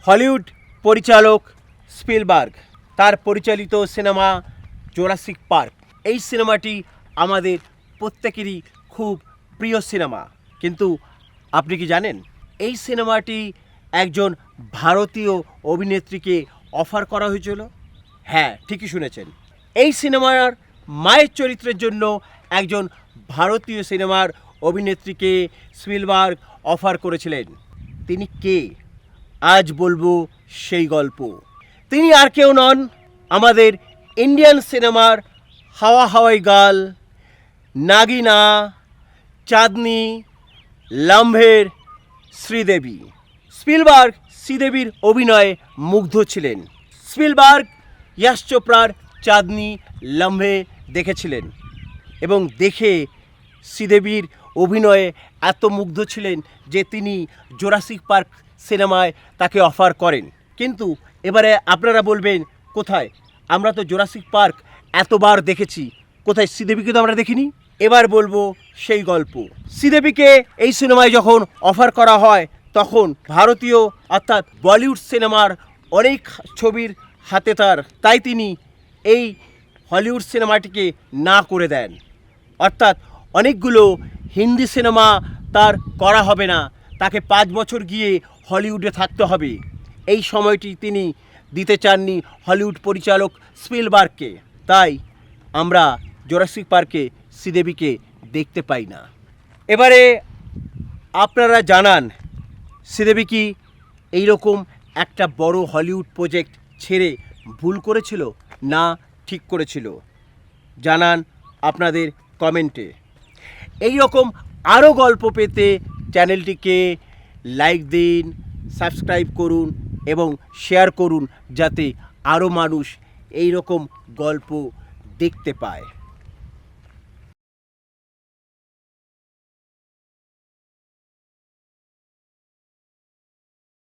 Hollywood পরিচালক Spielberg তার পরিচালিত সিনেমা জুরাসিক পার্ক। এই সিনেমাটি আমাদের প্রত্যেকেরই খুব প্রিয় সিনেমা। কিন্তু আপনি কি জানেন এই সিনেমাটি একজন ভারতীয় অভিনেত্রীকে অফার করা হয়েছিল? হ্যাঁ, ঠিকই শুনেছেন। এই সিনেমার মায়ের চরিত্রের জন্য একজন ভারতীয় সিনেমার অভিনেত্রীকে স্পিলবার্গ অফার করেছিলেন। তিনি কে? আজ বলবো সেই গল্প। তিনি আর কেউ নন, আমাদের ইন্ডিয়ান সিনেমার হাওয়া হাওয়াই গার্ল, নাগিনা, চাঁদনি, লাম্ভের শ্রীদেবী। স্পিলবার্গ শ্রীদেবীর অভিনয়ে মুগ্ধ ছিলেন। স্পিলবার্গ ইয়াশ চোপড়ার চাঁদনি, লাম্ভে দেখেছিলেন এবং দেখে শ্রীদেবীর অভিনয়ে এত মুগ্ধ ছিলেন যে তিনি জুরাসিক পার্ক সিনেমায় তাকে অফার করেন। কিন্তু এবারে আপনারা বলবেন, কোথায়? আমরা তো জুরাসিক পার্ক এতবার দেখেছি, কোথায় শ্রীদেবীকে তো আমরা দেখিনি। এবার বলবো সেই গল্প। শ্রীদেবীকে এই সিনেমায় যখন অফার করা হয় তখন ভারতীয় অর্থাৎ বলিউড সিনেমার অনেক ছবির হাতে তাই তিনি এই হলিউড সিনেমাটিকে না করে দেন। অর্থাৎ অনেকগুলো হিন্দি সিনেমা তার করা হবে না, তাকে 5 বছর গিয়ে হলিউডে থাকতে হবে। এই সময়টি তিনি দিতে চাননি হলিউড পরিচালক স্পিলবার্গকে। তাই আমরা জুরাসিক পার্কে শ্রীদেবীকে দেখতে পাই না। এবারে আপনারা জানান, শ্রীদেবী কি এইরকম একটা বড় হলিউড প্রজেক্ট ছেড়ে ভুল করেছিল না ঠিক করেছিল? জানান আপনাদের কমেন্টে। এই রকম আরও গল্প পেতে চ্যানেলটিকে লাইক দিন, সাবস্ক্রাইব করুন এবং শেয়ার করুন, যাতে আরও মানুষ এই রকম গল্প দেখতে পায়।